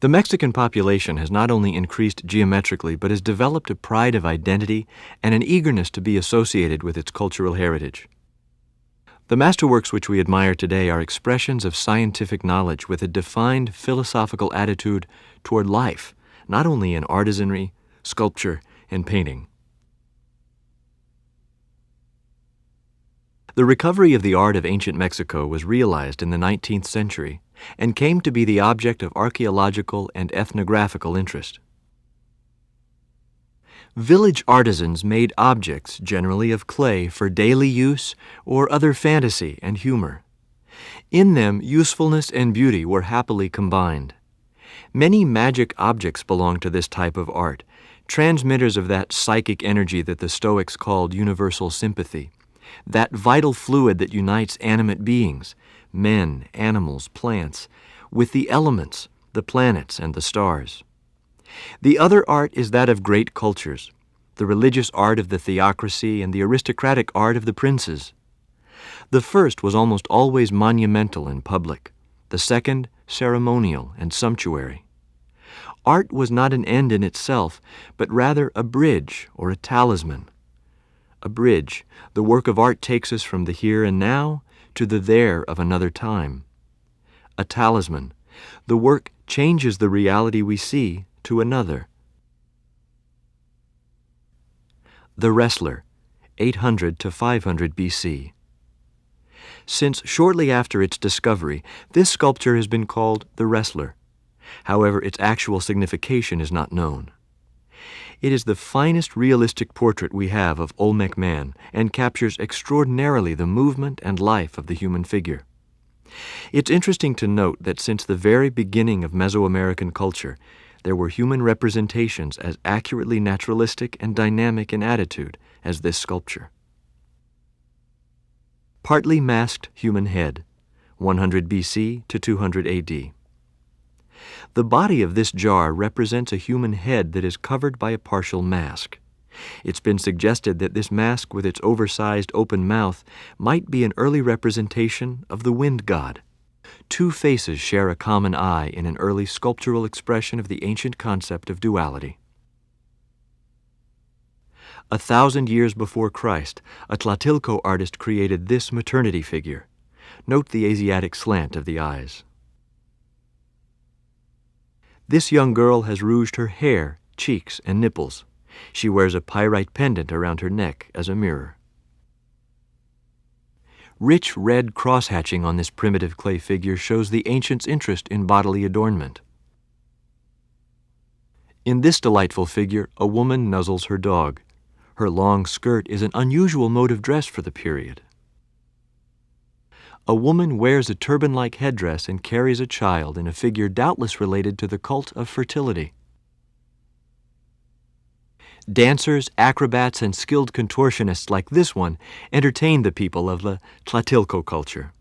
The Mexican population has not only increased geometrically, but has developed a pride of identity and an eagerness to be associated with its cultural heritage. The masterworks which we admire today are expressions of scientific knowledge with a defined philosophical attitude toward life, not only in artisanry, sculpture, and painting. The recovery of the art of ancient Mexico was realized in the 19th century and came to be the object of archaeological and ethnographical interest. Village artisans made objects, generally of clay, for daily use or other fantasy and humor. In them, usefulness and beauty were happily combined. Many magic objects belong to this type of art, transmitters of that psychic energy that the Stoics called universal sympathy, that vital fluid that unites animate beings, men, animals, plants, with the elements, the planets, and the stars. The other art is that of great cultures, the religious art of the theocracy and the aristocratic art of the princes. The first was almost always monumental and public, the second ceremonial and sumptuary. Art was not an end in itself, but rather a bridge or a talisman. A bridge, the work of art takes us from the here and now to the there of another time. A talisman, the work changes the reality we see to another. The Wrestler, 800 to 500 BC. Since shortly after its discovery, this sculpture has been called the Wrestler. However, its actual signification is not known. It is the finest realistic portrait we have of Olmec man and captures extraordinarily the movement and life of the human figure. It's interesting to note that since the very beginning of Mesoamerican culture, there were human representations as accurately naturalistic and dynamic in attitude as this sculpture. Partly masked human head, 100 BC to 200 AD. The body of this jar represents a human head that is covered by a partial mask. It's been suggested that this mask with its oversized open mouth might be an early representation of the wind god. Two faces share a common eye in an early sculptural expression of the ancient concept of duality. 1,000 years before Christ, a Tlatelolco artist created this maternity figure. Note the Asiatic slant of the eyes. This young girl has rouged her hair, cheeks, and nipples. She wears a pyrite pendant around her neck as a mirror. Rich red cross-hatching on this primitive clay figure shows the ancients' interest in bodily adornment. In this delightful figure, a woman nuzzles her dog. Her long skirt is an unusual mode of dress for the period. A woman wears a turban-like headdress and carries a child in a figure doubtless related to the cult of fertility. Dancers, acrobats, and skilled contortionists like this one entertain the people of the Tlatelolco culture.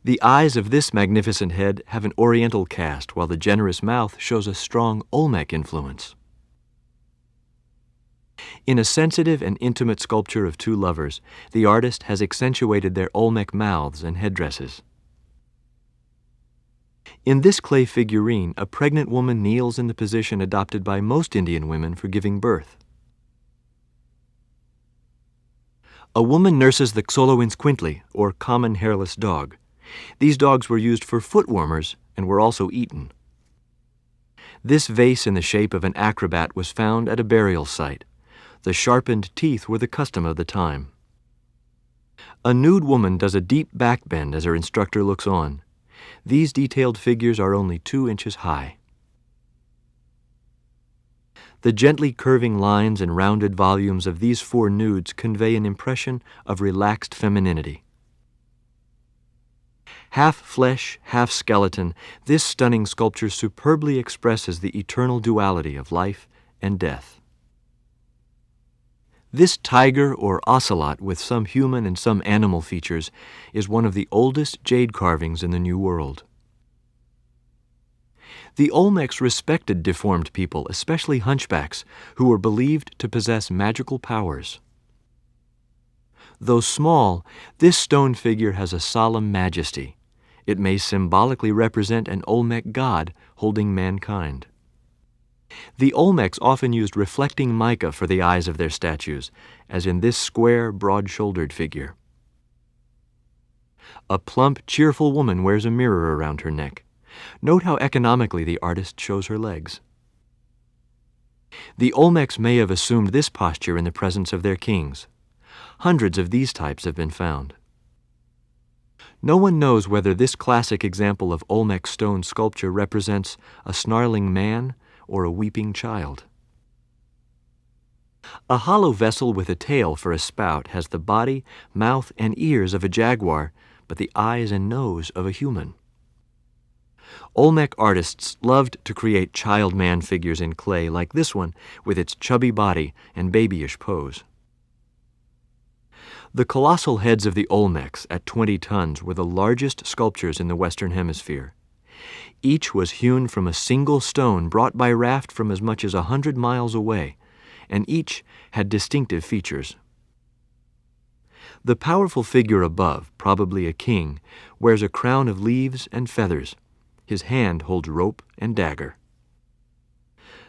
The eyes of this magnificent head have an oriental cast, while the generous mouth shows a strong Olmec influence. In a sensitive and intimate sculpture of two lovers, the artist has accentuated their Olmec mouths and headdresses. In this clay figurine, a pregnant woman kneels in the position adopted by most Indian women for giving birth. A woman nurses the Xoloitzcuintli, or common hairless dog. These dogs were used for foot warmers and were also eaten. This vase in the shape of an acrobat was found at a burial site. The sharpened teeth were the custom of the time. A nude woman does a deep back bend as her instructor looks on. These detailed figures are only 2 inches high. The gently curving lines and rounded volumes of these 4 nudes convey an impression of relaxed femininity. Half flesh, half skeleton, this stunning sculpture superbly expresses the eternal duality of life and death. This tiger or ocelot with some human and some animal features is one of the oldest jade carvings in the New World. The Olmecs respected deformed people, especially hunchbacks, who were believed to possess magical powers. Though small, this stone figure has a solemn majesty. It may symbolically represent an Olmec god holding mankind. The Olmecs often used reflecting mica for the eyes of their statues, as in this square, broad-shouldered figure. A plump, cheerful woman wears a mirror around her neck. Note how economically the artist shows her legs. The Olmecs may have assumed this posture in the presence of their kings. Hundreds of these types have been found. No one knows whether this classic example of Olmec stone sculpture represents a snarling man or a weeping child. A hollow vessel with a tail for a spout has the body, mouth, and ears of a jaguar, but the eyes and nose of a human. Olmec artists loved to create child-man figures in clay like this one with its chubby body and babyish pose. The colossal heads of the Olmecs at 20 tons were the largest sculptures in the Western Hemisphere. Each was hewn from a single stone brought by raft from as much as 100 miles away, and each had distinctive features. The powerful figure above, probably a king, wears a crown of leaves and feathers. His hand holds rope and dagger.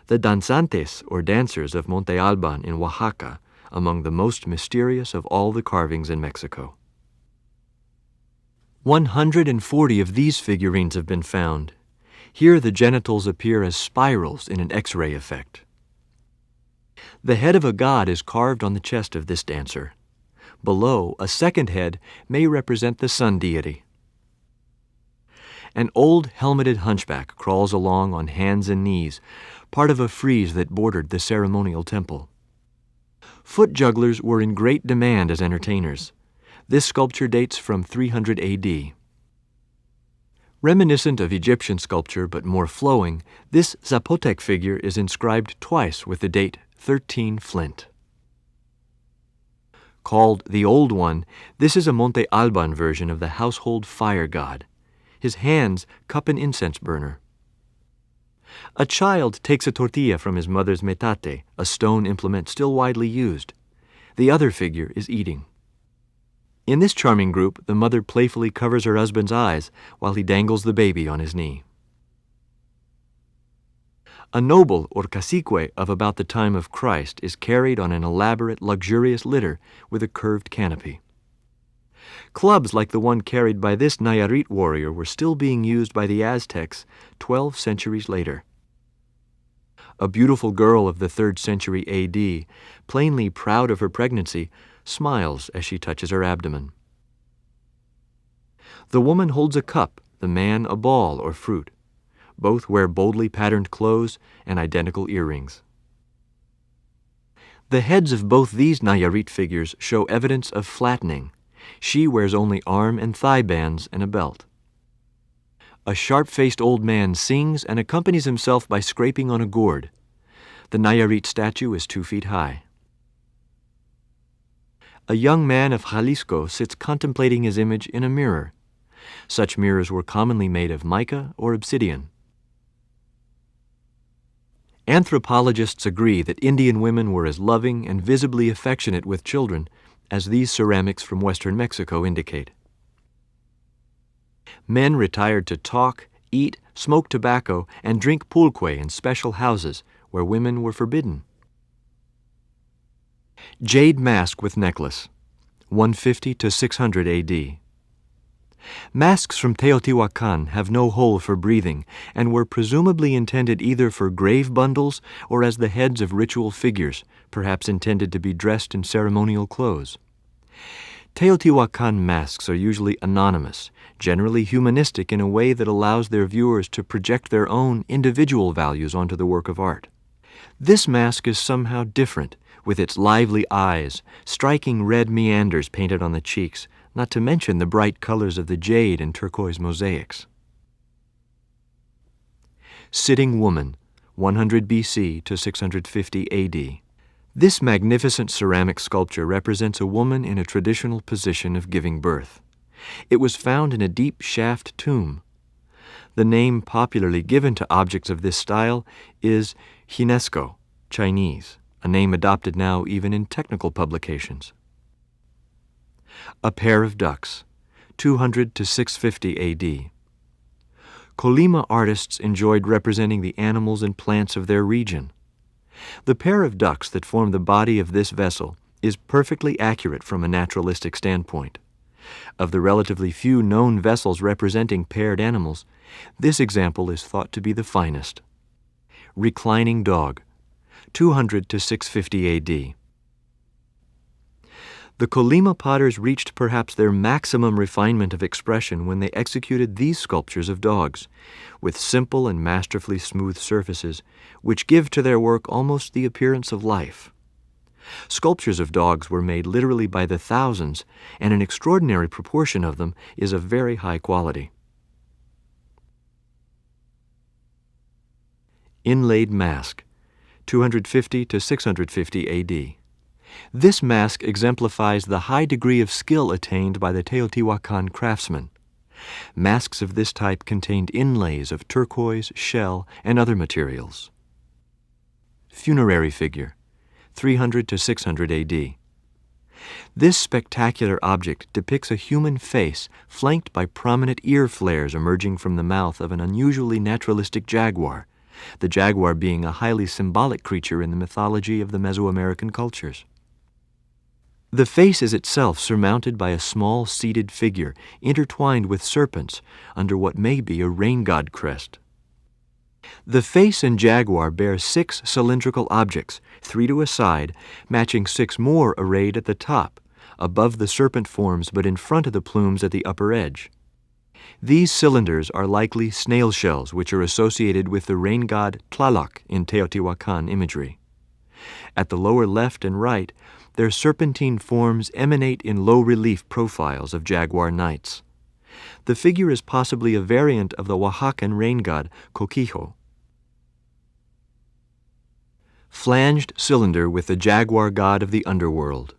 The danzantes, or dancers of Monte Alban in Oaxaca, among the most mysterious of all the carvings in Mexico. 140 of these figurines have been found. Here the genitals appear as spirals in an X-ray effect. The head of a god is carved on the chest of this dancer. Below, a second head may represent the sun deity. An old helmeted hunchback crawls along on hands and knees, part of a frieze that bordered the ceremonial temple. Foot jugglers were in great demand as entertainers. This sculpture dates from 300 AD. Reminiscent of Egyptian sculpture but more flowing, this Zapotec figure is inscribed twice with the date 13 Flint. Called the Old One, this is a Monte Alban version of the household fire god. His hands cup an incense burner. A child takes a tortilla from his mother's metate, a stone implement still widely used. The other figure is eating. In this charming group, the mother playfully covers her husband's eyes while he dangles the baby on his knee. A noble, or cacique, of about the time of Christ is carried on an elaborate, luxurious litter with a curved canopy. Clubs like the one carried by this Nayarit warrior were still being used by the Aztecs 12 centuries later. A beautiful girl of the 3rd century AD, plainly proud of her pregnancy, smiles as she touches her abdomen. The woman holds a cup, the man a ball or fruit. Both wear boldly patterned clothes and identical earrings. The heads of both these Nayarit figures show evidence of flattening. She wears only arm and thigh bands and a belt. A sharp-faced old man sings and accompanies himself by scraping on a gourd. The Nayarit statue is 2 feet high. A young man of Jalisco sits contemplating his image in a mirror. Such mirrors were commonly made of mica or obsidian. Anthropologists agree that Indian women were as loving and visibly affectionate with children as these ceramics from western Mexico indicate. Men retired to talk, eat, smoke tobacco, and drink pulque in special houses where women were forbidden. Jade mask with necklace, 150 to 600 AD. Masks from Teotihuacan have no hole for breathing and were presumably intended either for grave bundles or as the heads of ritual figures, perhaps intended to be dressed in ceremonial clothes. Teotihuacan masks are usually anonymous, generally humanistic in a way that allows their viewers to project their own individual values onto the work of art. This mask is somehow different, with its lively eyes, striking red meanders painted on the cheeks, not to mention the bright colors of the jade and turquoise mosaics. Sitting Woman, 100 BC to 650 AD. This magnificent ceramic sculpture represents a woman in a traditional position of giving birth. It was found in a deep shaft tomb. The name popularly given to objects of this style is Xinesco, Chinese, a name adopted now even in technical publications. A pair of ducks, 200 to 650 AD. Colima artists enjoyed representing the animals and plants of their region. The pair of ducts that form the body of this vessel is perfectly accurate from a naturalistic standpoint. Of the relatively few known vessels representing paired animals, this example is thought to be the finest. Reclining Dog, 200 to 650 A.D. The Colima potters reached perhaps their maximum refinement of expression when they executed these sculptures of dogs, with simple and masterfully smooth surfaces, which give to their work almost the appearance of life. Sculptures of dogs were made literally by the thousands, and an extraordinary proportion of them is of very high quality. Inlaid Mask, 250 to 650 A.D. This mask exemplifies the high degree of skill attained by the Teotihuacan craftsmen. Masks of this type contained inlays of turquoise, shell, and other materials. Funerary Figure, 300 to 600 A.D. This spectacular object depicts a human face flanked by prominent ear flares emerging from the mouth of an unusually naturalistic jaguar, the jaguar being a highly symbolic creature in the mythology of the Mesoamerican cultures. The face is itself surmounted by a small seated figure intertwined with serpents under what may be a rain god crest. The face and jaguar bear 6 cylindrical objects, 3 to a side, matching 6 more arrayed at the top, above the serpent forms but in front of the plumes at the upper edge. These cylinders are likely snail shells which are associated with the rain god Tlaloc in Teotihuacan imagery. At the lower left and right, their serpentine forms emanate in low-relief profiles of jaguar knights. The figure is possibly a variant of the Oaxacan rain god Coquijo. Flanged cylinder with the jaguar god of the underworld.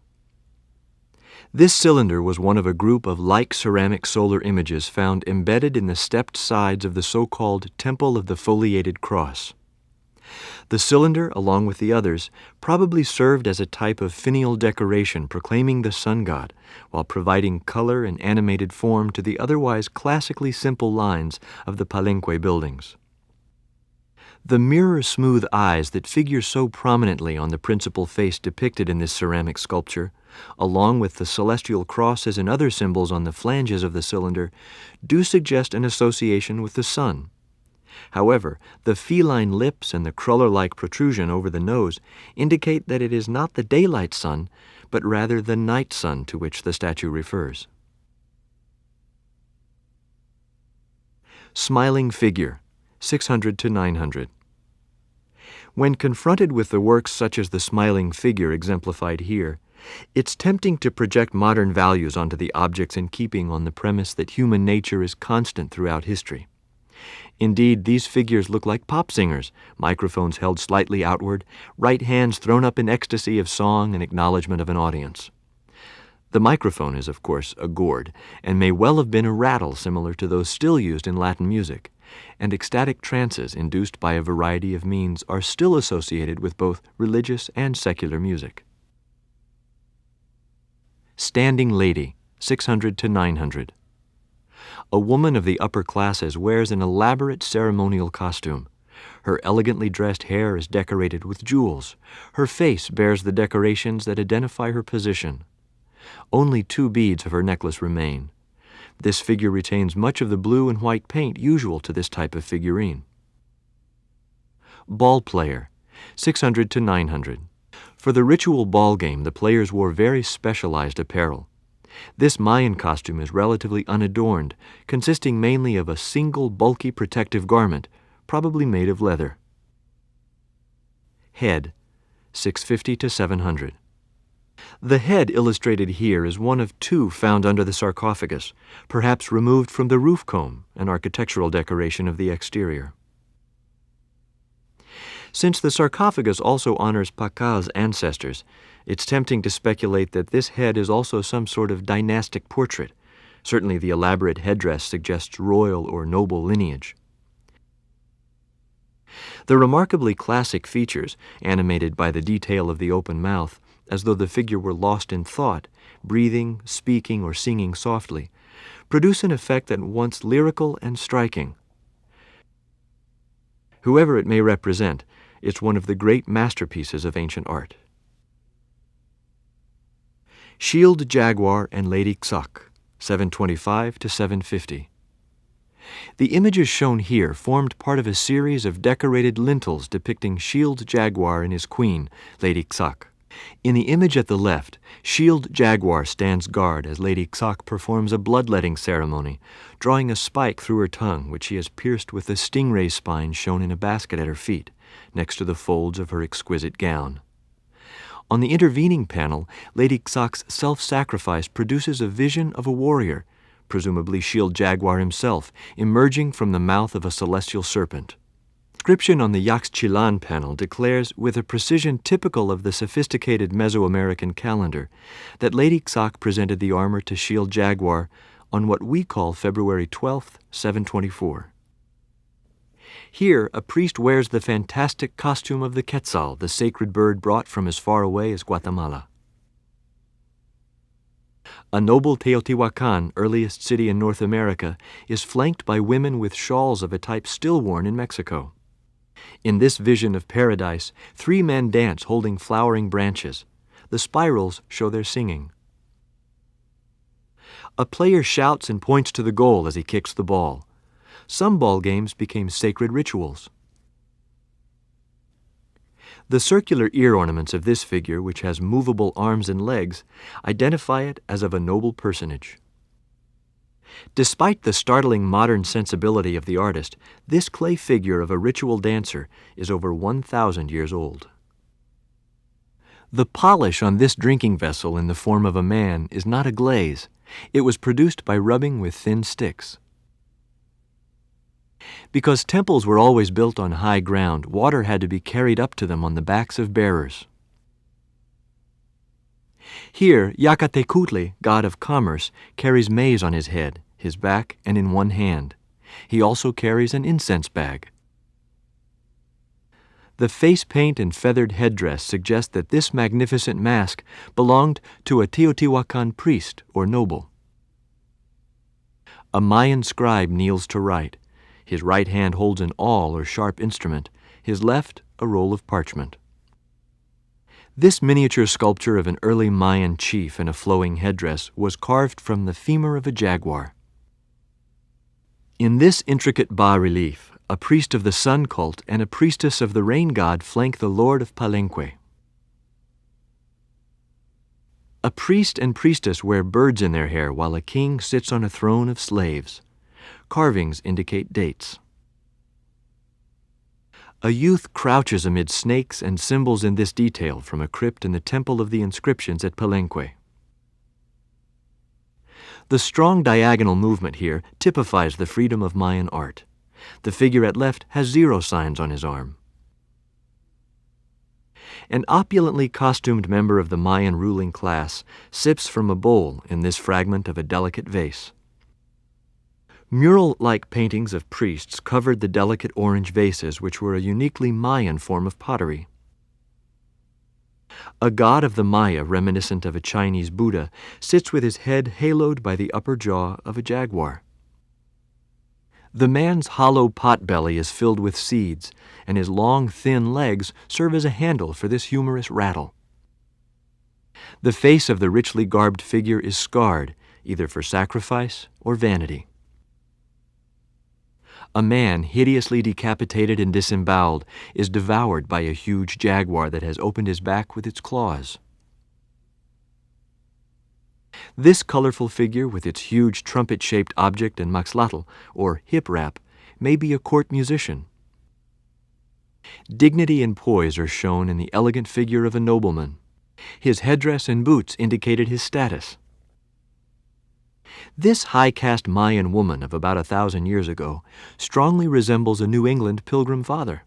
This cylinder was one of a group of like ceramic solar images found embedded in the stepped sides of the so-called Temple of the Foliated Cross. The cylinder, along with the others, probably served as a type of finial decoration proclaiming the sun god, while providing color and animated form to the otherwise classically simple lines of the Palenque buildings. The mirror-smooth eyes that figure so prominently on the principal face depicted in this ceramic sculpture, along with the celestial crosses and other symbols on the flanges of the cylinder, do suggest an association with the sun. However, the feline lips and the cruller-like protrusion over the nose indicate that it is not the daylight sun, but rather the night sun to which the statue refers. Smiling Figure, 600 to 900. When confronted with the works such as the smiling figure exemplified here, it's tempting to project modern values onto the objects in keeping on the premise that human nature is constant throughout history. Indeed, these figures look like pop singers, microphones held slightly outward, right hands thrown up in ecstasy of song and acknowledgement of an audience. The microphone is, of course, a gourd, and may well have been a rattle similar to those still used in Latin music, and ecstatic trances induced by a variety of means are still associated with both religious and secular music. Standing Lady, 600 to 900. A woman of the upper classes wears an elaborate ceremonial costume. Her elegantly dressed hair is decorated with jewels. Her face bears the decorations that identify her position. Only 2 beads of her necklace remain. This figure retains much of the blue and white paint usual to this type of figurine. Ball Player, 600 to 900. For the ritual ball game, the players wore very specialized apparel. This Mayan costume is relatively unadorned, consisting mainly of a single bulky protective garment, probably made of leather. Head, 650 to 700. The head illustrated here is one of 2 found under the sarcophagus, perhaps removed from the roof comb, an architectural decoration of the exterior. Since the sarcophagus also honors Pacal's ancestors, it's tempting to speculate that this head is also some sort of dynastic portrait. Certainly the elaborate headdress suggests royal or noble lineage. The remarkably classic features, animated by the detail of the open mouth, as though the figure were lost in thought, breathing, speaking, or singing softly, produce an effect at once lyrical and striking. Whoever it may represent, it's one of the great masterpieces of ancient art. Shield Jaguar and Lady Xak, 725 to 750. The images shown here formed part of a series of decorated lintels depicting Shield Jaguar and his queen, Lady Xak. In the image at the left, Shield Jaguar stands guard as Lady Xak performs a bloodletting ceremony, drawing a spike through her tongue, which she has pierced with the stingray spine shown in a basket at her feet, next to the folds of her exquisite gown. On the intervening panel, Lady Xak's self-sacrifice produces a vision of a warrior, presumably Shield Jaguar himself, emerging from the mouth of a celestial serpent. The inscription on the Yaxchilan panel declares, with a precision typical of the sophisticated Mesoamerican calendar, that Lady Xak presented the armor to Shield Jaguar on what we call February 12, 724. Here, a priest wears the fantastic costume of the quetzal, the sacred bird brought from as far away as Guatemala. A noble Teotihuacan, earliest city in North America, is flanked by women with shawls of a type still worn in Mexico. In this vision of paradise, 3 men dance holding flowering branches. The spirals show their singing. A player shouts and points to the goal as he kicks the ball. Some ball games became sacred rituals. The circular ear ornaments of this figure, which has movable arms and legs, identify it as of a noble personage. Despite the startling modern sensibility of the artist, this clay figure of a ritual dancer is over 1,000 years old. The polish on this drinking vessel in the form of a man is not a glaze. It was produced by rubbing with thin sticks. Because temples were always built on high ground, water had to be carried up to them on the backs of bearers. Here, Yacatecutli, god of commerce, carries maize on his head, his back, and in one hand. He also carries an incense bag. The face paint and feathered headdress suggest that this magnificent mask belonged to a Teotihuacan priest or noble. A Mayan scribe kneels to write. His right hand holds an awl or sharp instrument, his left a roll of parchment. This miniature sculpture of an early Mayan chief in a flowing headdress was carved from the femur of a jaguar. In this intricate bas-relief, a priest of the sun cult and a priestess of the rain god flank the lord of Palenque. A priest and priestess wear birds in their hair while a king sits on a throne of slaves. Carvings indicate dates. A youth crouches amid snakes and symbols in this detail from a crypt in the Temple of the Inscriptions at Palenque. The strong diagonal movement here typifies the freedom of Mayan art. The figure at left has 0 signs on his arm. An opulently costumed member of the Mayan ruling class sips from a bowl in this fragment of a delicate vase. Mural-like paintings of priests covered the delicate orange vases, which were a uniquely Mayan form of pottery. A god of the Maya, reminiscent of a Chinese Buddha, sits with his head haloed by the upper jaw of a jaguar. The man's hollow potbelly is filled with seeds, and his long, thin legs serve as a handle for this humorous rattle. The face of the richly garbed figure is scarred, either for sacrifice or vanity. A man, hideously decapitated and disemboweled, is devoured by a huge jaguar that has opened his back with its claws. This colorful figure, with its huge trumpet-shaped object and maxlatl, or hip wrap, may be a court musician. Dignity and poise are shown in the elegant figure of a nobleman. His headdress and boots indicated his status. This high-caste Mayan woman of about 1,000 years ago strongly resembles a New England Pilgrim Father.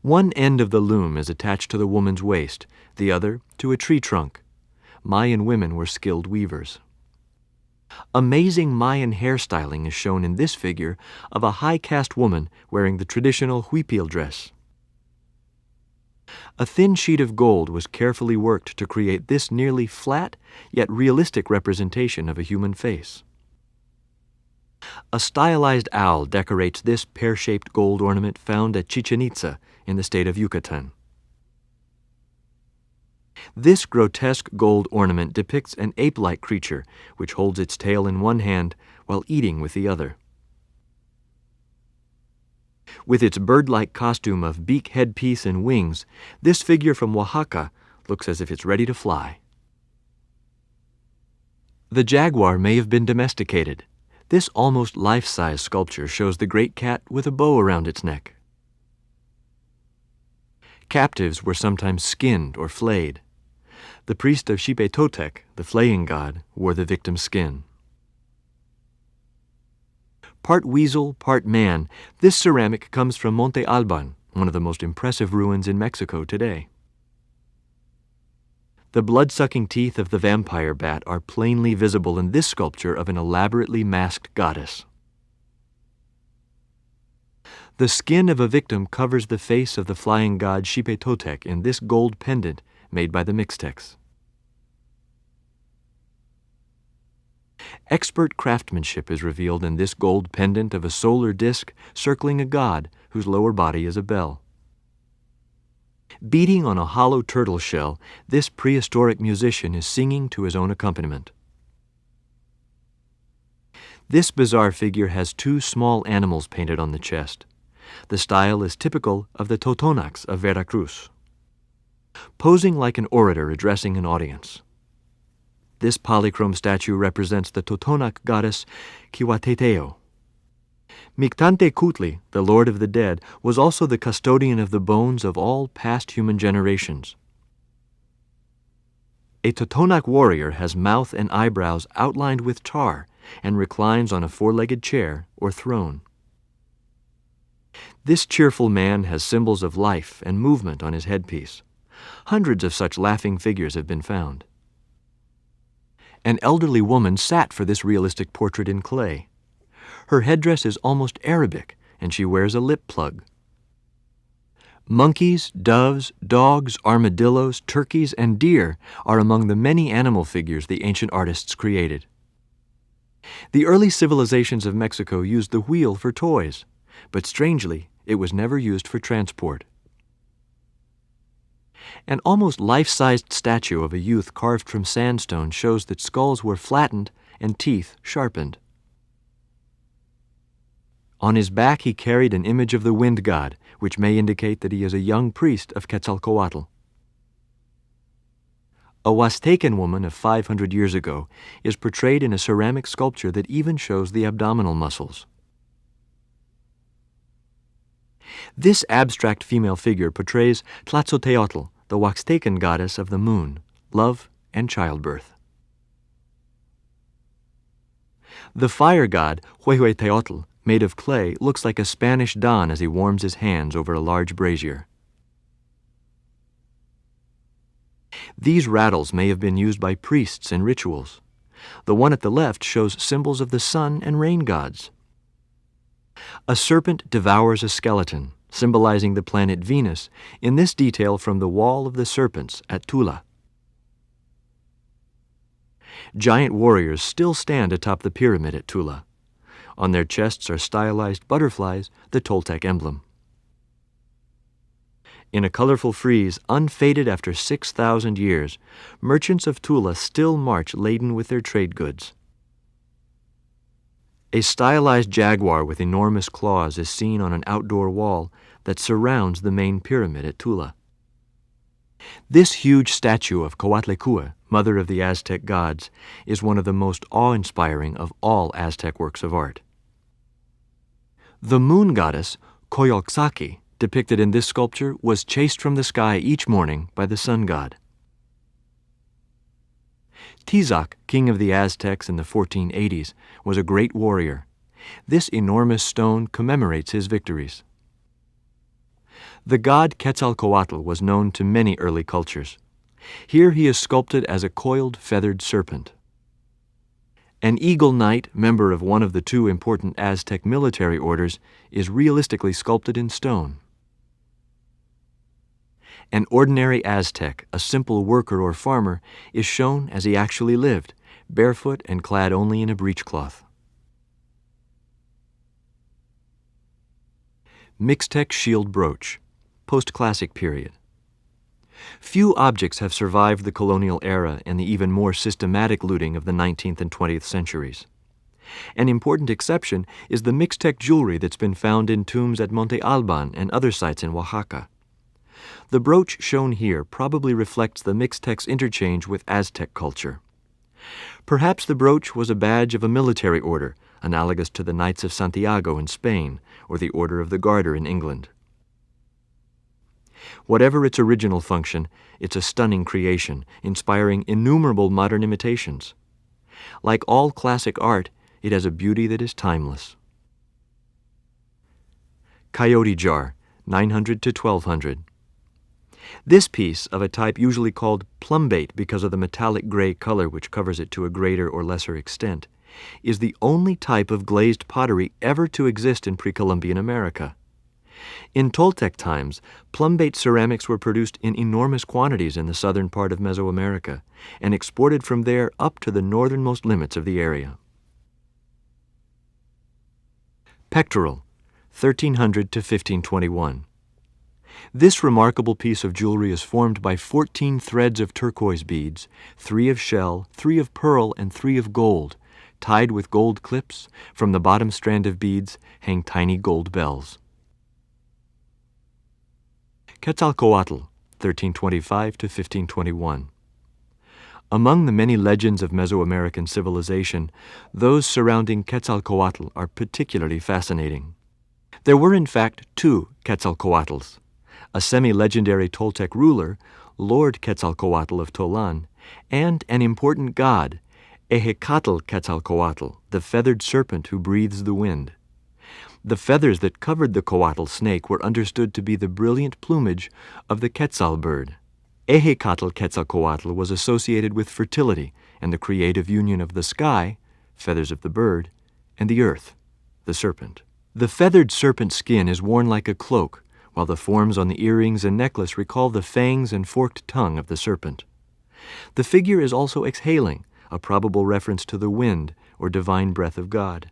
One end of the loom is attached to the woman's waist, the other to a tree trunk. Mayan women were skilled weavers. Amazing Mayan hairstyling is shown in this figure of a high-caste woman wearing the traditional huipil dress. A thin sheet of gold was carefully worked to create this nearly flat yet realistic representation of a human face. A stylized owl decorates this pear-shaped gold ornament found at Chichen Itza in the state of Yucatan. This grotesque gold ornament depicts an ape-like creature which holds its tail in one hand while eating with the other. With its bird-like costume of beak, headpiece, and wings, this figure from Oaxaca looks as if it's ready to fly. The jaguar may have been domesticated. This almost life-size sculpture shows the great cat with a bow around its neck. Captives were sometimes skinned or flayed. The priest of Xipe Totec, the flaying god, wore the victim's skin. Part weasel, part man, this ceramic comes from Monte Alban, one of the most impressive ruins in Mexico today. The blood-sucking teeth of the vampire bat are plainly visible in this sculpture of an elaborately masked goddess. The skin of a victim covers the face of the flying god Xipe Totec in this gold pendant made by the Mixtecs. Expert craftsmanship is revealed in this gold pendant of a solar disk circling a god whose lower body is a bell. Beating on a hollow turtle shell, this prehistoric musician is singing to his own accompaniment. This bizarre figure has two small animals painted on the chest. The style is typical of the Totonacs of Veracruz. Posing like an orator addressing an audience. This polychrome statue represents the Totonac goddess Kiwateteo. Mictante Cutli, the lord of the dead, was also the custodian of the bones of all past human generations. A Totonac warrior has mouth and eyebrows outlined with tar and reclines on a four-legged chair or throne. This cheerful man has symbols of life and movement on his headpiece. Hundreds of such laughing figures have been found. An elderly woman sat for this realistic portrait in clay. Her headdress is almost Arabic, and she wears a lip plug. Monkeys, doves, dogs, armadillos, turkeys, and deer are among the many animal figures the ancient artists created. The early civilizations of Mexico used the wheel for toys, but strangely, it was never used for transport. An almost life-sized statue of a youth carved from sandstone shows that skulls were flattened and teeth sharpened. On his back he carried an image of the wind god, which may indicate that he is a young priest of Quetzalcoatl. A Huastecan woman of 500 years ago is portrayed in a ceramic sculpture that even shows the abdominal muscles. This abstract female figure portrays Tlazolteotl, the Huaxtecan goddess of the moon, love, and childbirth. The fire god, Huehueteotl, made of clay, looks like a Spanish don as he warms his hands over a large brazier. These rattles may have been used by priests in rituals. The one at the left shows symbols of the sun and rain gods. A serpent devours a skeleton, symbolizing the planet Venus, in this detail from the Wall of the Serpents at Tula. Giant warriors still stand atop the pyramid at Tula. On their chests are stylized butterflies, the Toltec emblem. In a colorful frieze, unfaded after 6,000 years, merchants of Tula still march laden with their trade goods. A stylized jaguar with enormous claws is seen on an outdoor wall that surrounds the main pyramid at Tula. This huge statue of Coatlicue, mother of the Aztec gods, is one of the most awe-inspiring of all Aztec works of art. The moon goddess, Coyolxauhqui, depicted in this sculpture, was chased from the sky each morning by the sun god. Tizoc, king of the Aztecs in the 1480s, was a great warrior. This enormous stone commemorates his victories. The god Quetzalcoatl was known to many early cultures. Here he is sculpted as a coiled, feathered serpent. An eagle knight, member of one of the two important Aztec military orders, is realistically sculpted in stone. An ordinary Aztec, a simple worker or farmer, is shown as he actually lived, barefoot and clad only in a breechcloth. Mixtec shield brooch, post-classic period. Few objects have survived the colonial era and the even more systematic looting of the 19th and 20th centuries. An important exception is the Mixtec jewelry that's been found in tombs at Monte Alban and other sites in Oaxaca. The brooch shown here probably reflects the Mixtec's interchange with Aztec culture. Perhaps the brooch was a badge of a military order, analogous to the Knights of Santiago in Spain or the Order of the Garter in England. Whatever its original function, it's a stunning creation, inspiring innumerable modern imitations. Like all classic art, it has a beauty that is timeless. Coyote jar, 900 to 1200. This piece, of a type usually called plumbate because of the metallic gray color which covers it to a greater or lesser extent, is the only type of glazed pottery ever to exist in pre-Columbian America. In Toltec times, plumbate ceramics were produced in enormous quantities in the southern part of Mesoamerica and exported from there up to the northernmost limits of the area. Pectoral, 1300 to 1521. This remarkable piece of jewelry is formed by 14 threads of turquoise beads, 3 of shell, 3 of pearl, and 3 of gold. Tied with gold clips, from the bottom strand of beads hang tiny gold bells. Quetzalcoatl, 1325 to 1521. Among the many legends of Mesoamerican civilization, those surrounding Quetzalcoatl are particularly fascinating. There were in fact 2 Quetzalcoatls, a semi-legendary Toltec ruler, Lord Quetzalcoatl of Tolan, and an important god, Ehecatl Quetzalcoatl, the feathered serpent who breathes the wind. The feathers that covered the coatl snake were understood to be the brilliant plumage of the quetzal bird. Ehecatl Quetzalcoatl was associated with fertility and the creative union of the sky, feathers of the bird, and the earth, the serpent. The feathered serpent skin is worn like a cloak, while the forms on the earrings and necklace recall the fangs and forked tongue of the serpent. The figure is also exhaling, a probable reference to the wind or divine breath of God.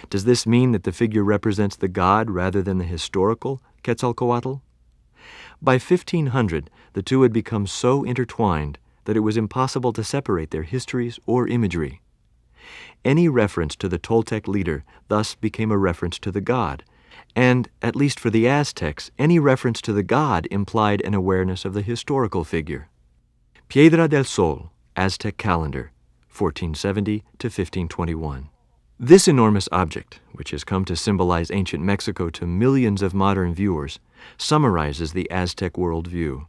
Does this mean that the figure represents the god rather than the historical Quetzalcoatl? By 1500, the two had become so intertwined that it was impossible to separate their histories or imagery. Any reference to the Toltec leader thus became a reference to the god, and, at least for the Aztecs, any reference to the god implied an awareness of the historical figure. Piedra del Sol, Aztec calendar, 1470 to 1521. This enormous object, which has come to symbolize ancient Mexico to millions of modern viewers, summarizes the Aztec worldview.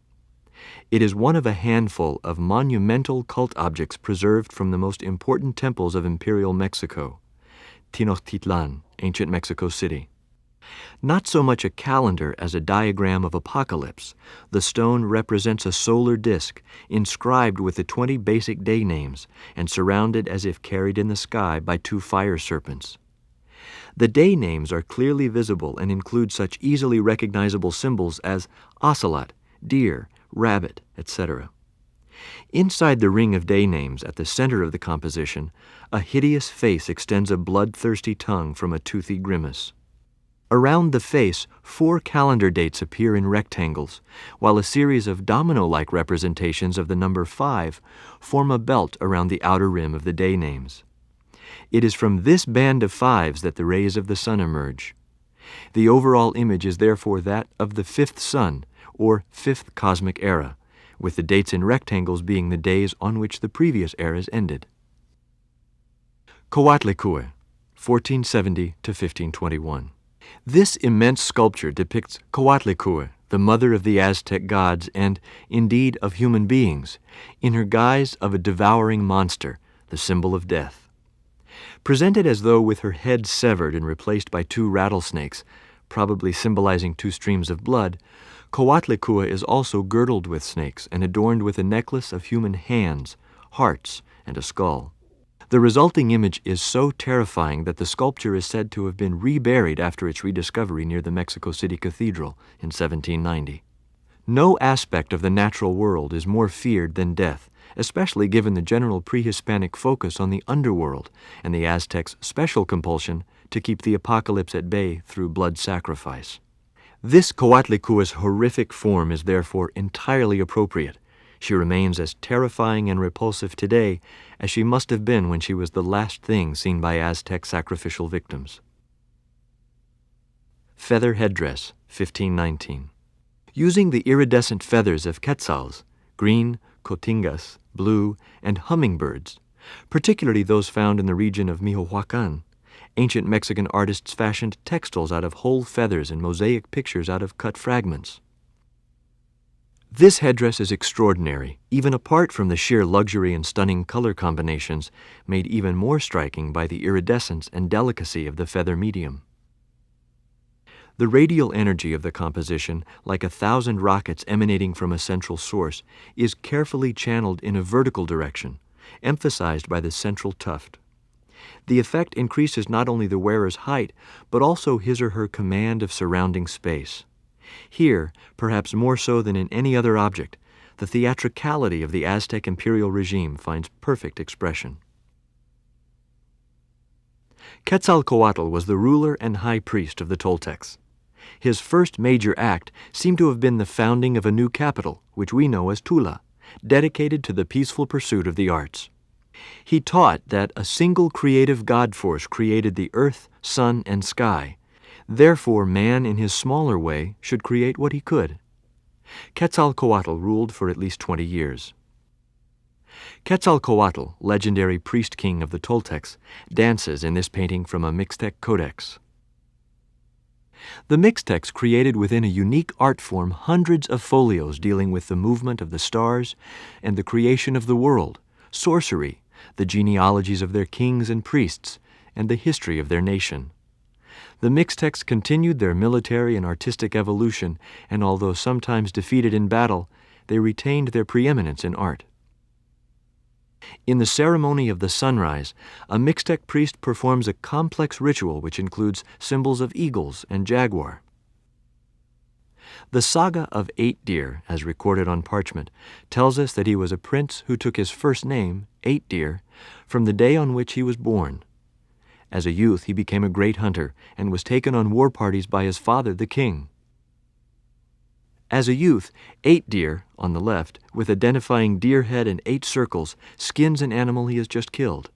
It is one of a handful of monumental cult objects preserved from the most important temples of Imperial Mexico, Tenochtitlan, ancient Mexico City. Not so much a calendar as a diagram of apocalypse, the stone represents a solar disk inscribed with the 20 basic day names and surrounded as if carried in the sky by 2 fire serpents. The day names are clearly visible and include such easily recognizable symbols as ocelot, deer, rabbit, etc. Inside the ring of day names at the center of the composition, a hideous face extends a bloodthirsty tongue from a toothy grimace. Around the face, 4 calendar dates appear in rectangles, while a series of domino-like representations of the number 5 form a belt around the outer rim of the day names. It is from this band of 5s that the rays of the sun emerge. The overall image is therefore that of the 5th sun, or 5th cosmic era, with the dates in rectangles being the days on which the previous eras ended. Coatlicue, 1470 to 1521. This immense sculpture depicts Coatlicue, the mother of the Aztec gods and, indeed, of human beings, in her guise of a devouring monster, the symbol of death. Presented as though with her head severed and replaced by 2 rattlesnakes, probably symbolizing 2 streams of blood, Coatlicue is also girdled with snakes and adorned with a necklace of human hands, hearts, and a skull. The resulting image is so terrifying that the sculpture is said to have been reburied after its rediscovery near the Mexico City Cathedral in 1790. No aspect of the natural world is more feared than death, especially given the general pre-Hispanic focus on the underworld and the Aztecs' special compulsion to keep the apocalypse at bay through blood sacrifice. This Coatlicua's horrific form is therefore entirely appropriate. She remains as terrifying and repulsive today as she must have been when she was the last thing seen by Aztec sacrificial victims. Feather headdress, 1519. Using the iridescent feathers of quetzals, green, cotingas, blue, and hummingbirds, particularly those found in the region of Michoacán, ancient Mexican artists fashioned textiles out of whole feathers and mosaic pictures out of cut fragments. This headdress is extraordinary, even apart from the sheer luxury and stunning color combinations made even more striking by the iridescence and delicacy of the feather medium. The radial energy of the composition, like 1,000 rockets emanating from a central source, is carefully channeled in a vertical direction, emphasized by the central tuft. The effect increases not only the wearer's height, but also his or her command of surrounding space. Here, perhaps more so than in any other object, the theatricality of the Aztec imperial regime finds perfect expression. Quetzalcoatl was the ruler and high priest of the Toltecs. His first major act seemed to have been the founding of a new capital, which we know as Tula, dedicated to the peaceful pursuit of the arts. He taught that a single creative God force created the earth, sun, and sky. Therefore, man in his smaller way should create what he could. Quetzalcoatl ruled for at least 20 years. Quetzalcoatl, legendary priest-king of the Toltecs, dances in this painting from a Mixtec codex. The Mixtecs created within a unique art form hundreds of folios dealing with the movement of the stars and the creation of the world, sorcery, the genealogies of their kings and priests, and the history of their nation. The Mixtecs continued their military and artistic evolution, and although sometimes defeated in battle, they retained their preeminence in art. In the ceremony of the sunrise, a Mixtec priest performs a complex ritual which includes symbols of eagles and jaguar. The saga of Eight Deer, as recorded on parchment, tells us that he was a prince who took his first name, Eight Deer, from the day on which he was born. As a youth, he became a great hunter and was taken on war parties by his father, the king. As a youth, Eight Deer, on the left, with identifying deer head and 8 circles, skins an animal he has just killed.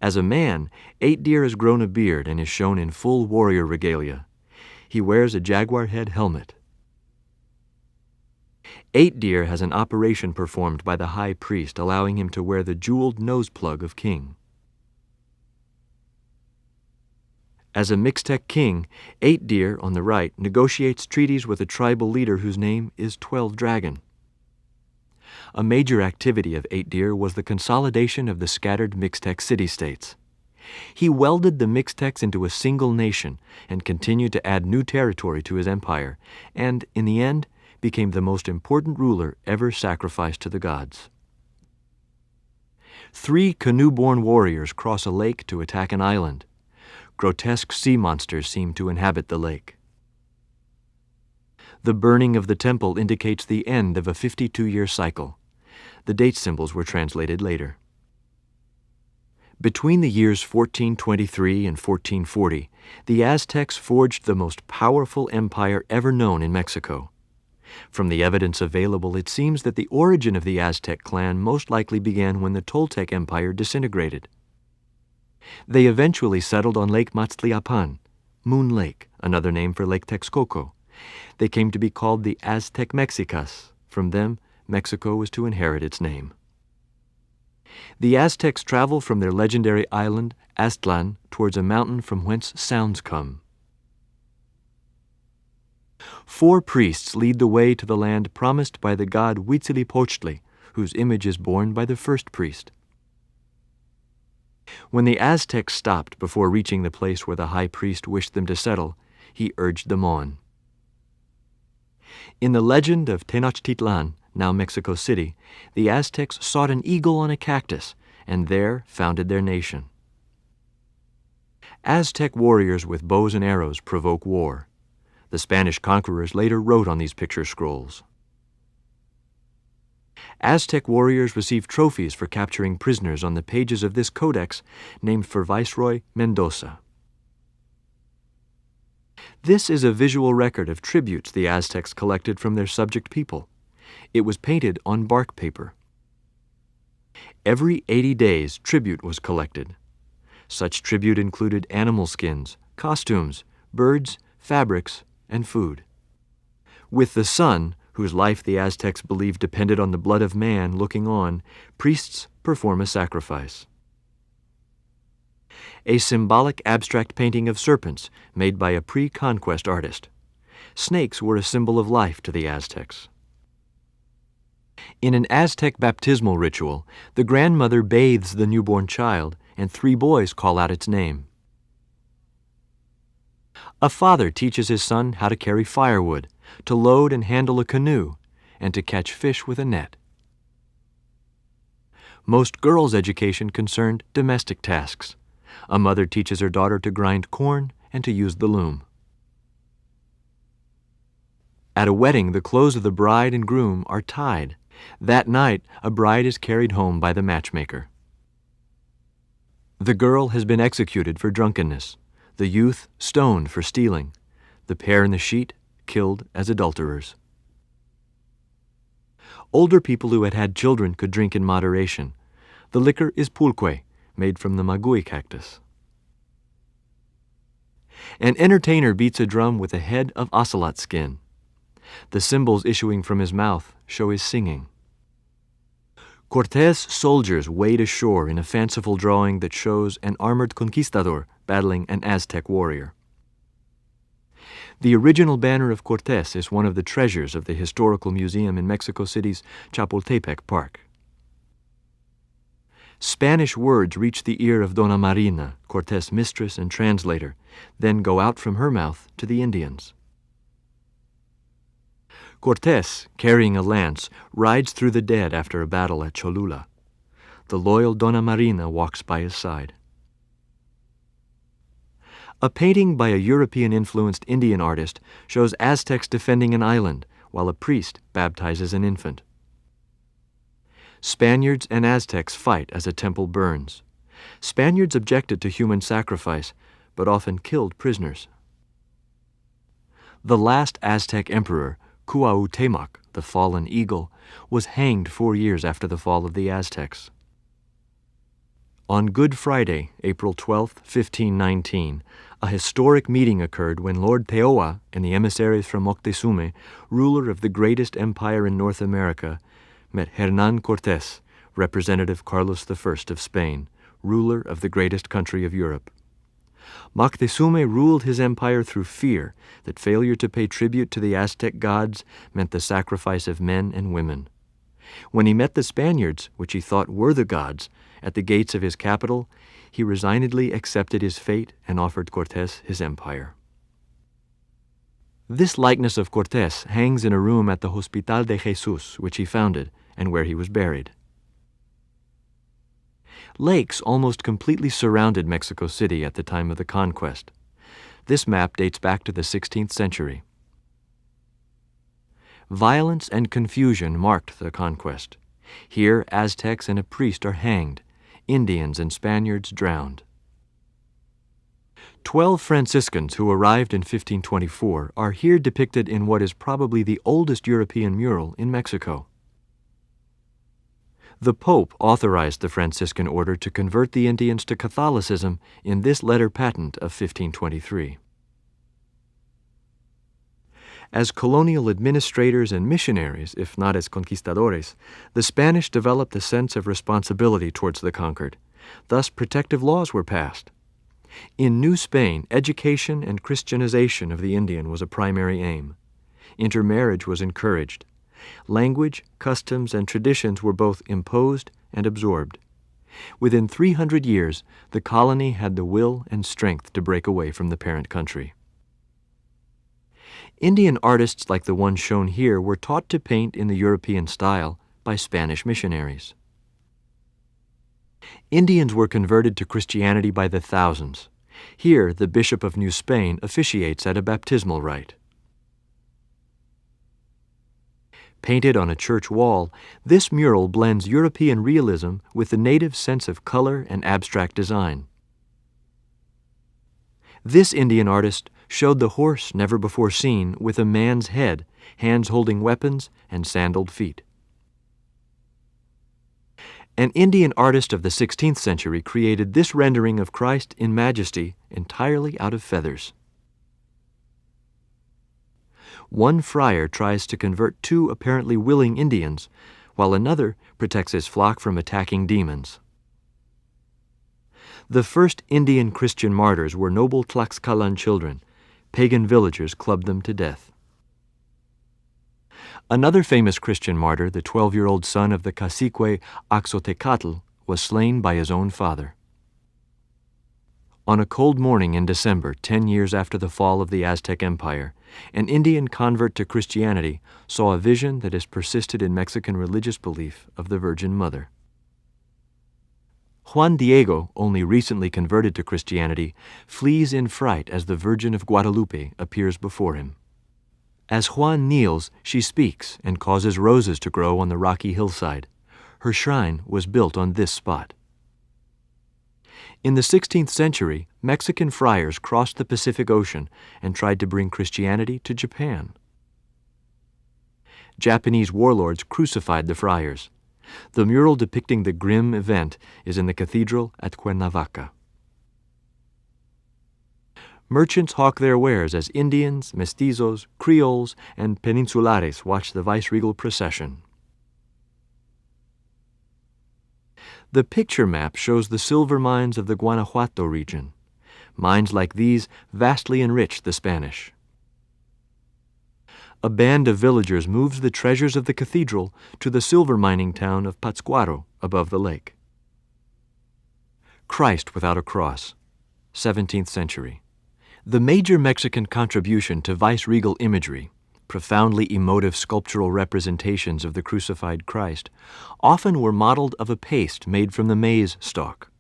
As a man, Eight Deer has grown a beard and is shown in full warrior regalia. He wears a jaguar head helmet. Eight Deer has an operation performed by the high priest, allowing him to wear the jeweled nose plug of king. As a Mixtec king, Eight Deer, on the right, negotiates treaties with a tribal leader whose name is 12 Dragon. A major activity of Eight Deer was the consolidation of the scattered Mixtec city-states. He welded the Mixtecs into a single nation and continued to add new territory to his empire, and, in the end, became the most important ruler ever sacrificed to the gods. 3 canoe-borne warriors cross a lake to attack an island. Grotesque sea monsters seem to inhabit the lake. The burning of the temple indicates the end of a 52-year cycle. The date symbols were translated later. Between the years 1423 and 1440, the Aztecs forged the most powerful empire ever known in Mexico. From the evidence available, it seems that the origin of the Aztec clan most likely began when the Toltec Empire disintegrated. They eventually settled on Lake Matzliapan, Moon Lake, another name for Lake Texcoco. They came to be called the Aztec Mexicas. From them, Mexico was to inherit its name. The Aztecs travel from their legendary island, Aztlan, towards a mountain from whence sounds come. 4 priests lead the way to the land promised by the god Huitzilopochtli, whose image is borne by the first priest. When the Aztecs stopped before reaching the place where the high priest wished them to settle, he urged them on. In the legend of Tenochtitlan, now Mexico City, the Aztecs sought an eagle on a cactus and there founded their nation. Aztec warriors with bows and arrows provoke war. The Spanish conquerors later wrote on these picture scrolls. Aztec warriors received trophies for capturing prisoners on the pages of this codex named for Viceroy Mendoza. This is a visual record of tributes the Aztecs collected from their subject people. It was painted on bark paper. Every 80 days, tribute was collected. Such tribute included animal skins, costumes, birds, fabrics, and food. With the sun, whose life the Aztecs believed depended on the blood of man looking on, priests perform a sacrifice. A symbolic abstract painting of serpents made by a pre-conquest artist. Snakes were a symbol of life to the Aztecs. In an Aztec baptismal ritual, the grandmother bathes the newborn child, and 3 boys call out its name. A father teaches his son how to carry firewood, to load and handle a canoe, and to catch fish with a net. Most girls' education concerned domestic tasks. A mother teaches her daughter to grind corn and to use the loom. At a wedding, the clothes of the bride and groom are tied. That night, a bride is carried home by the matchmaker. The girl has been executed for drunkenness, the youth stoned for stealing, the pair in the sheet killed as adulterers. Older people who had had children could drink in moderation. The liquor is pulque, made from the maguey cactus. An entertainer beats a drum with a head of ocelot skin. The cymbals issuing from his mouth show his singing. Cortés' soldiers wade ashore in a fanciful drawing that shows an armored conquistador battling an Aztec warrior. The original banner of Cortés is one of the treasures of the Historical Museum in Mexico City's Chapultepec Park. Spanish words reach the ear of Dona Marina, Cortés' mistress and translator, then go out from her mouth to the Indians. Cortés, carrying a lance, rides through the dead after a battle at Cholula. The loyal Dona Marina walks by his side. A painting by a European-influenced Indian artist shows Aztecs defending an island while a priest baptizes an infant. Spaniards and Aztecs fight as a temple burns. Spaniards objected to human sacrifice, but often killed prisoners. The last Aztec emperor, Cuauhtémoc, the fallen eagle, was hanged 4 years after the fall of the Aztecs. On Good Friday, April 12, 1519, a historic meeting occurred when Lord Teowa and the emissaries from Moctezuma, ruler of the greatest empire in North America, met Hernán Cortés, representative Carlos I of Spain, ruler of the greatest country of Europe. Moctezuma ruled his empire through fear that failure to pay tribute to the Aztec gods meant the sacrifice of men and women. When he met the Spaniards, which he thought were the gods, at the gates of his capital, he resignedly accepted his fate and offered Cortés his empire. This likeness of Cortés hangs in a room at the Hospital de Jesús, which he founded, and where he was buried. Lakes almost completely surrounded Mexico City at the time of the conquest. This map dates back to the 16th century. Violence and confusion marked the conquest. Here, Aztecs and a priest are hanged, Indians and Spaniards drowned. 12 Franciscans who arrived in 1524 are here depicted in what is probably the oldest European mural in Mexico. The Pope authorized the Franciscan order to convert the Indians to Catholicism in this letter patent of 1523. As colonial administrators and missionaries, if not as conquistadores, the Spanish developed a sense of responsibility towards the conquered. Thus, protective laws were passed. In New Spain, education and Christianization of the Indian was a primary aim. Intermarriage was encouraged. Language, customs, and traditions were both imposed and absorbed. Within 300 years, the colony had the will and strength to break away from the parent country. Indian artists like the one shown here were taught to paint in the European style by Spanish missionaries. Indians were converted to Christianity by the thousands. Here, the Bishop of New Spain officiates at a baptismal rite. Painted on a church wall, this mural blends European realism with the native sense of color and abstract design. This Indian artist showed the horse never before seen with a man's head, hands holding weapons, and sandaled feet. An Indian artist of the 16th century created this rendering of Christ in majesty entirely out of feathers. One friar tries to convert two apparently willing Indians, while another protects his flock from attacking demons. The first Indian Christian martyrs were noble Tlaxcalan children. Pagan villagers clubbed them to death. Another famous Christian martyr, the 12-year-old son of the cacique Axotecatl, was slain by his own father. On a cold morning in December, 10 years after the fall of the Aztec Empire, an Indian convert to Christianity saw a vision that has persisted in Mexican religious belief of the Virgin Mother. Juan Diego, only recently converted to Christianity, flees in fright as the Virgin of Guadalupe appears before him. As Juan kneels, she speaks and causes roses to grow on the rocky hillside. Her shrine was built on this spot. In the 16th century, Mexican friars crossed the Pacific Ocean and tried to bring Christianity to Japan. Japanese warlords crucified the friars. The mural depicting the grim event is in the cathedral at Cuernavaca. Merchants hawk their wares as Indians, mestizos, Creoles, and peninsulares watch the viceregal procession. The picture map shows the silver mines of the Guanajuato region. Mines like these vastly enriched the Spanish. A band of villagers moves the treasures of the cathedral to the silver mining town of Pátzcuaro above the lake. Christ without a cross, 17th century. The major Mexican contribution to viceregal imagery, profoundly emotive sculptural representations of the crucified Christ, often were modeled of a paste made from the maize stalk.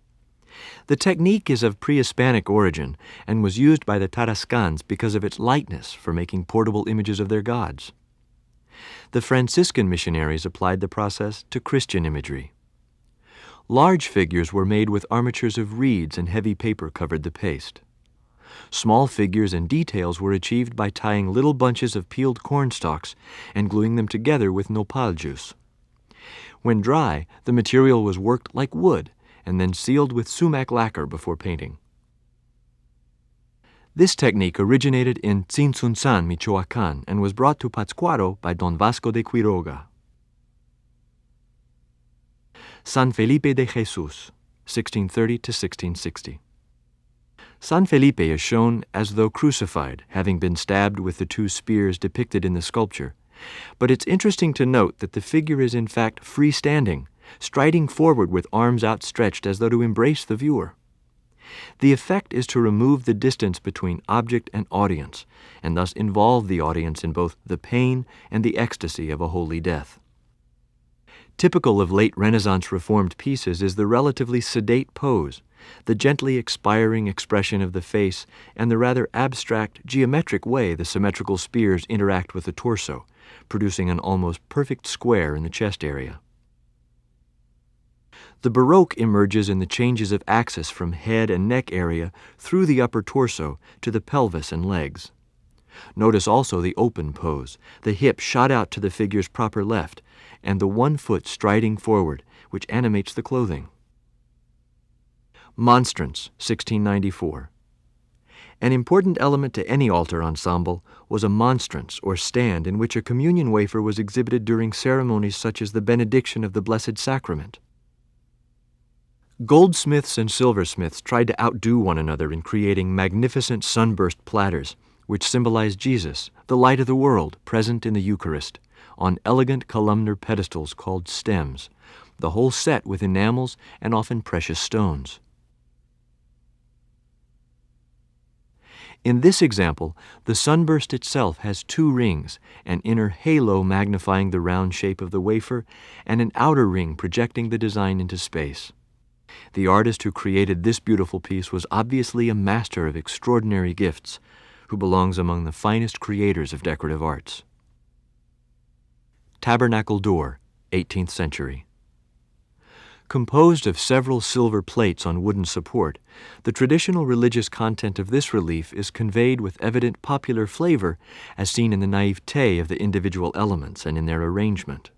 The technique is of pre-Hispanic origin and was used by the Tarascans because of its lightness for making portable images of their gods. The Franciscan missionaries applied the process to Christian imagery. Large figures were made with armatures of reeds and heavy paper covered the paste. Small figures and details were achieved by tying little bunches of peeled corn stalks and gluing them together with nopal juice. When dry, the material was worked like wood and then sealed with sumac lacquer before painting. This technique originated in Tzintzuntzan, Michoacán, and was brought to Pátzcuaro by Don Vasco de Quiroga. San Felipe de Jesus, 1630 to 1660. San Felipe is shown as though crucified, having been stabbed with the two spears depicted in the sculpture. But it's interesting to note that the figure is in fact freestanding, striding forward with arms outstretched as though to embrace the viewer. The effect is to remove the distance between object and audience, and thus involve the audience in both the pain and the ecstasy of a holy death. Typical of late Renaissance Reformed pieces is the relatively sedate pose, the gently expiring expression of the face, and the rather abstract, geometric way the symmetrical spears interact with the torso, producing an almost perfect square in the chest area. The Baroque emerges in the changes of axis from head and neck area through the upper torso to the pelvis and legs. Notice also the open pose, the hip shot out to the figure's proper left, and the one foot striding forward, which animates the clothing. Monstrance, 1694. An important element to any altar ensemble was a monstrance or stand in which a communion wafer was exhibited during ceremonies such as the benediction of the Blessed Sacrament. Goldsmiths and silversmiths tried to outdo one another in creating magnificent sunburst platters, which symbolize Jesus, the light of the world, present in the Eucharist, on elegant columnar pedestals called stems, the whole set with enamels and often precious stones. In this example, the sunburst itself has two rings, an inner halo magnifying the round shape of the wafer, and an outer ring projecting the design into space. The artist who created this beautiful piece was obviously a master of extraordinary gifts, who belongs among the finest creators of decorative arts. Tabernacle Door, 18th century. Composed of several silver plates on wooden support, the traditional religious content of this relief is conveyed with evident popular flavor as seen in the naivete of the individual elements and in their arrangement.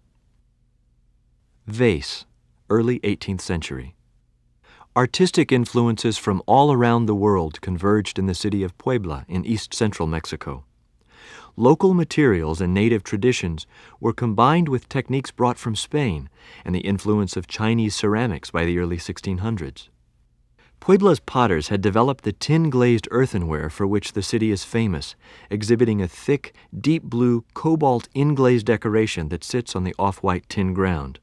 Vase, early 18th century. Artistic influences from all around the world converged in the city of Puebla in east-central Mexico. Local materials and native traditions were combined with techniques brought from Spain and the influence of Chinese ceramics by the early 1600s. Puebla's potters had developed the tin-glazed earthenware for which the city is famous, exhibiting a thick, deep blue, cobalt inglazed decoration that sits on the off-white tin ground.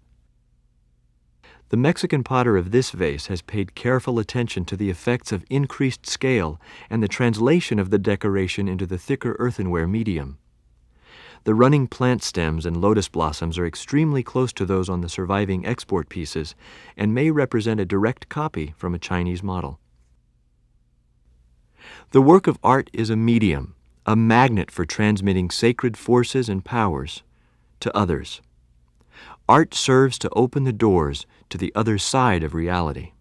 The Mexican potter of this vase has paid careful attention to the effects of increased scale and the translation of the decoration into the thicker earthenware medium. The running plant stems and lotus blossoms are extremely close to those on the surviving export pieces and may represent a direct copy from a Chinese model. The work of art is a medium, a magnet for transmitting sacred forces and powers to others. Art serves to open the doors to the other side of reality.